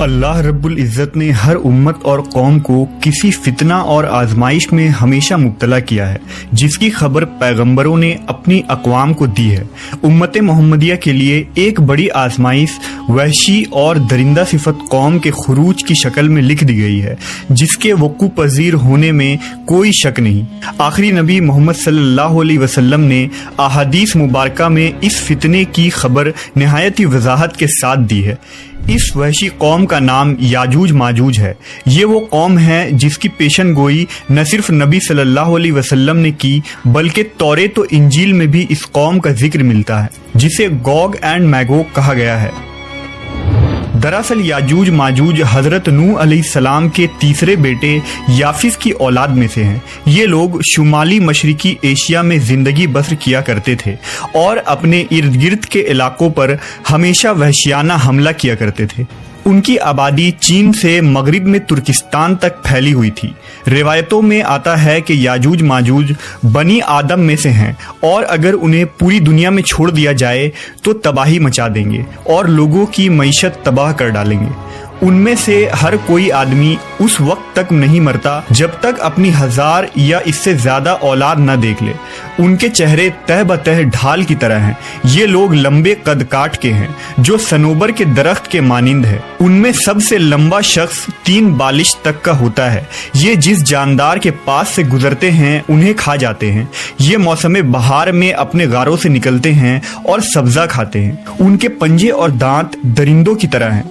اللہ رب العزت نے ہر امت اور قوم کو کسی فتنہ اور آزمائش میں ہمیشہ مبتلا کیا ہے، جس کی خبر پیغمبروں نے اپنی اقوام کو دی ہے۔ امت محمدیہ کے لیے ایک بڑی آزمائش وحشی اور درندہ صفت قوم کے خروج کی شکل میں لکھ دی گئی ہے، جس کے وقوع پذیر ہونے میں کوئی شک نہیں۔ آخری نبی محمد صلی اللہ علیہ وسلم نے احادیث مبارکہ میں اس فتنے کی خبر نہایت ہی وضاحت کے ساتھ دی ہے۔ اس وحشی قوم کا نام یاجوج ماجوج ہے۔ یہ وہ قوم ہے جس کی پیشن گوئی نہ صرف نبی صلی اللہ علیہ وسلم نے کی، بلکہ توریت و انجیل میں بھی اس قوم کا ذکر ملتا ہے، جسے گوگ اینڈ میگوگ کہا گیا ہے۔ دراصل یاجوج ماجوج حضرت نوح علیہ السلام کے تیسرے بیٹے یافس کی اولاد میں سے ہیں۔ یہ لوگ شمالی مشرقی ایشیا میں زندگی بسر کیا کرتے تھے اور اپنے ارد گرد کے علاقوں پر ہمیشہ وحشیانہ حملہ کیا کرتے تھے۔ ان کی آبادی چین سے مغرب میں ترکستان تک پھیلی ہوئی تھی۔ روایتوں میں آتا ہے کہ یاجوج ماجوج بنی آدم میں سے ہیں، اور اگر انہیں پوری دنیا میں چھوڑ دیا جائے تو تباہی مچا دیں گے اور لوگوں کی معیشت تباہ کر ڈالیں گے۔ ان میں سے ہر کوئی آدمی اس وقت تک نہیں مرتا جب تک اپنی 1000 یا اس سے زیادہ اولاد نہ دیکھ لے۔ ان کے چہرے تہ بتہ ڈھال کی طرح ہیں۔ یہ لوگ لمبے قد کاٹ کے ہیں جو صنوبر کے درخت کے مانند ہے۔ ان میں سب سے لمبا شخص 3 بالش تک کا ہوتا ہے۔ یہ جس جاندار کے پاس سے گزرتے ہیں انہیں کھا جاتے ہیں۔ یہ موسم بہار میں اپنے غاروں سے نکلتے ہیں اور سبزہ کھاتے ہیں۔ ان کے پنجے اور دانت درندوں کی طرح ہیں۔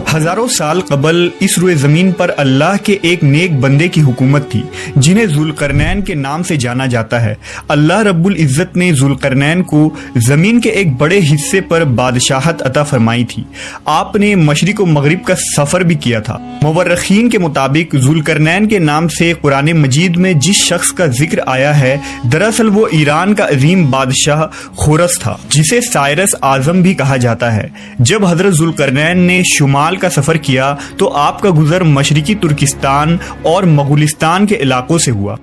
ہزاروں سال قبل اس روئے زمین پر اللہ کے ایک نیک بندے کی حکومت تھی، جنہیں ذوالقرنین کے نام سے جانا جاتا ہے۔ اللہ رب العزت نے ذوالقرنین کو زمین کے ایک بڑے حصے پر بادشاہت عطا فرمائی تھی۔ آپ نے مشرق و مغرب کا سفر بھی کیا تھا۔ مورخین کے مطابق ذوالقرنین کے نام سے قرآن مجید میں جس شخص کا ذکر آیا ہے، دراصل وہ ایران کا عظیم بادشاہ خورس تھا، جسے سائرس اعظم بھی کہا جاتا ہے۔ جب حضرت ذوالقرنین نے شمال کا سفر کیا تو آپ کا گزر مشرقی ترکستان اور مغولستان کے علاقوں سے ہوا۔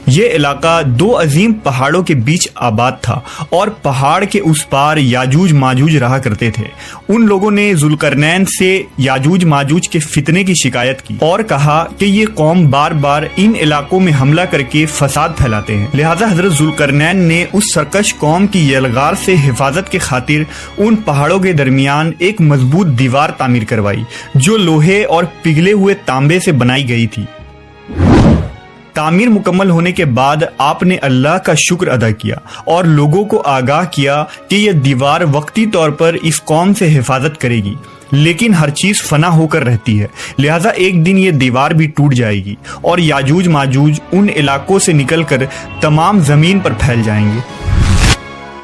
یہ علاقہ 2 عظیم پہاڑوں کے بیچ آباد تھا، اور پہاڑ کے اس پار یاجوج ماجوج رہا کرتے تھے۔ ان لوگوں نے ذوالقرنین سے یاجوج ماجوج کے فتنے کی شکایت کی اور کہا کہ یہ قوم بار بار ان علاقوں میں حملہ کر کے فساد پھیلاتے ہیں۔ لہذا حضرت ذوالقرنین نے اس سرکش قوم کی یلغار سے حفاظت کے خاطر ان پہاڑوں کے درمیان ایک مضبوط دیوار تعمیر کروائی، جو لوہے اور پگھلے ہوئے تانبے سے بنائی گئی تھی۔ تعمیر مکمل ہونے کے بعد آپ نے اللہ کا شکر ادا کیا اور لوگوں کو آگاہ کیا کہ یہ دیوار وقتی طور پر اس قوم سے حفاظت کرے گی، لیکن ہر چیز فنا ہو کر رہتی ہے، لہذا ایک دن یہ دیوار بھی ٹوٹ جائے گی اور یاجوج ماجوج ان علاقوں سے نکل کر تمام زمین پر پھیل جائیں گے۔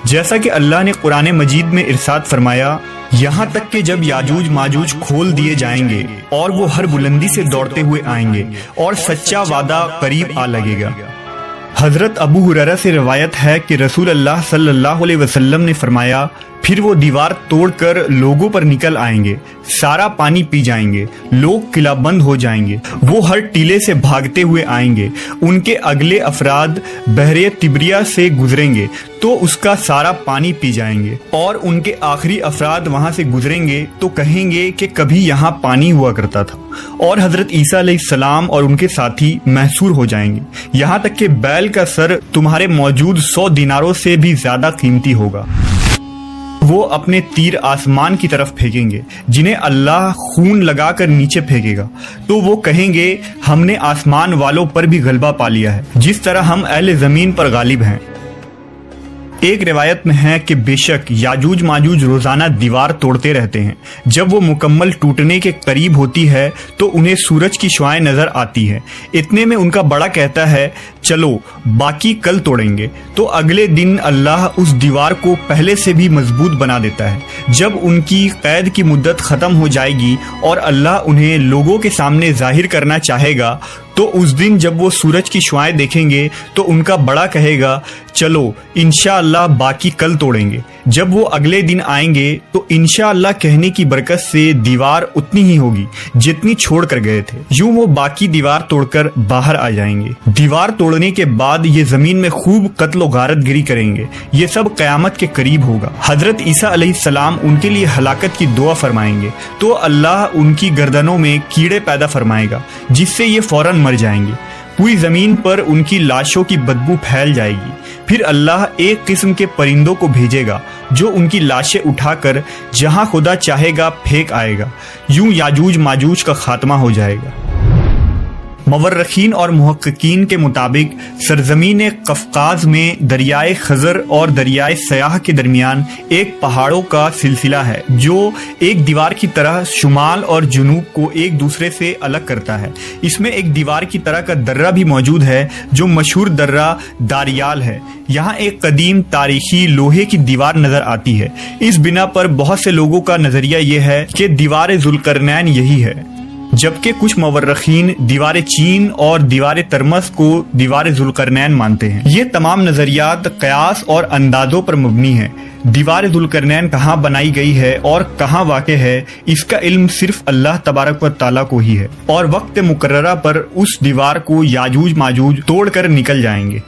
جیسا کہ اللہ نے قرآن مجید میں ارشاد فرمایا، یہاں تک کہ جب یاجوج ماجوج کھول دیے جائیں گے اور وہ ہر بلندی سے دوڑتے ہوئے آئیں گے اور سچا وعدہ قریب آ لگے گا۔ حضرت ابو ہریرہ سے روایت ہے کہ رسول اللہ صلی اللہ علیہ وسلم نے فرمایا، پھر وہ دیوار توڑ کر لوگوں پر نکل آئیں گے، سارا پانی پی جائیں گے، لوگ قلعہ بند ہو جائیں گے، وہ ہر ٹیلے سے بھاگتے ہوئے آئیں گے، ان کے اگلے افراد بحر تبریہ سے گزریں گے تو اس کا سارا پانی پی جائیں گے، اور ان کے آخری افراد وہاں سے گزریں گے تو کہیں گے کہ کبھی یہاں پانی ہوا کرتا تھا، اور حضرت عیسیٰ علیہ السلام اور ان کے ساتھی محصور ہو جائیں گے، یہاں تک کہ بیل کا سر تمہارے موجود 100 دیناروں سے بھی زیادہ قیمتی ہوگا۔ وہ اپنے تیر آسمان کی طرف پھینکیں گے، جنہیں اللہ خون لگا کر نیچے پھینکے گا، تو وہ کہیں گے ہم نے آسمان والوں پر بھی غلبہ پا لیا ہے، جس طرح ہم اہل زمین پر غالب ہیں۔ ایک روایت میں ہے کہ بے شک یاجوج ماجوج روزانہ دیوار توڑتے رہتے ہیں۔ جب وہ مکمل ٹوٹنے کے قریب ہوتی ہے تو انہیں سورج کی شعاعیں نظر آتی ہے۔ اتنے میں ان کا بڑا کہتا ہے، چلو باقی کل توڑیں گے، تو اگلے دن اللہ اس دیوار کو پہلے سے بھی مضبوط بنا دیتا ہے۔ جب ان کی قید کی مدت ختم ہو جائے گی اور اللہ انہیں لوگوں کے سامنے ظاہر کرنا چاہے گا تو اس دن جب وہ سورج کی شعائیں دیکھیں گے تو ان کا بڑا کہے گا چلو انشاءاللہ باقی کل توڑیں گے۔ جب وہ اگلے دن آئیں گے تو انشاءاللہ کہنے کی برکت سے دیوار اتنی ہی ہوگی جتنی چھوڑ کر گئے تھے۔ یوں وہ باقی دیوار توڑ کر باہر آ جائیں گے۔ دیوار توڑنے کے بعد یہ زمین میں خوب قتل و غارت گری کریں گے۔ یہ سب قیامت کے قریب ہوگا۔ حضرت عیسیٰ علیہ السلام ان کے لیے ہلاکت کی دعا فرمائیں گے تو اللہ ان کی گردنوں میں کیڑے پیدا فرمائے گا جس سے یہ فوراً مر جائیں گے۔ پوری زمین پر ان کی لاشوں کی بدبو پھیل جائے گی۔ پھر اللہ ایک قسم کے پرندوں کو بھیجے گا جو ان کی لاشیں اٹھا کر جہاں خدا چاہے گا پھینک آئے گا۔ یوں یاجوج ماجوج کا خاتمہ ہو جائے گا۔ مورخین اور محققین کے مطابق سرزمین قفقاز میں دریائے خزر اور دریائے سیاح کے درمیان ایک پہاڑوں کا سلسلہ ہے جو ایک دیوار کی طرح شمال اور جنوب کو ایک دوسرے سے الگ کرتا ہے۔ اس میں ایک دیوار کی طرح کا درہ بھی موجود ہے جو مشہور درہ داریال ہے۔ یہاں ایک قدیم تاریخی لوہے کی دیوار نظر آتی ہے۔ اس بنا پر بہت سے لوگوں کا نظریہ یہ ہے کہ دیوار ذوالقرنین یہی ہے، جبکہ کچھ مورخین دیوار چین اور دیوار ترمس کو دیوار ذوالقرنین مانتے ہیں۔ یہ تمام نظریات قیاس اور اندازوں پر مبنی ہیں۔ دیوار ذوالقرنین کہاں بنائی گئی ہے اور کہاں واقع ہے اس کا علم صرف اللہ تبارک و تعالیٰ کو ہی ہے، اور وقت مقررہ پر اس دیوار کو یاجوج ماجوج توڑ کر نکل جائیں گے۔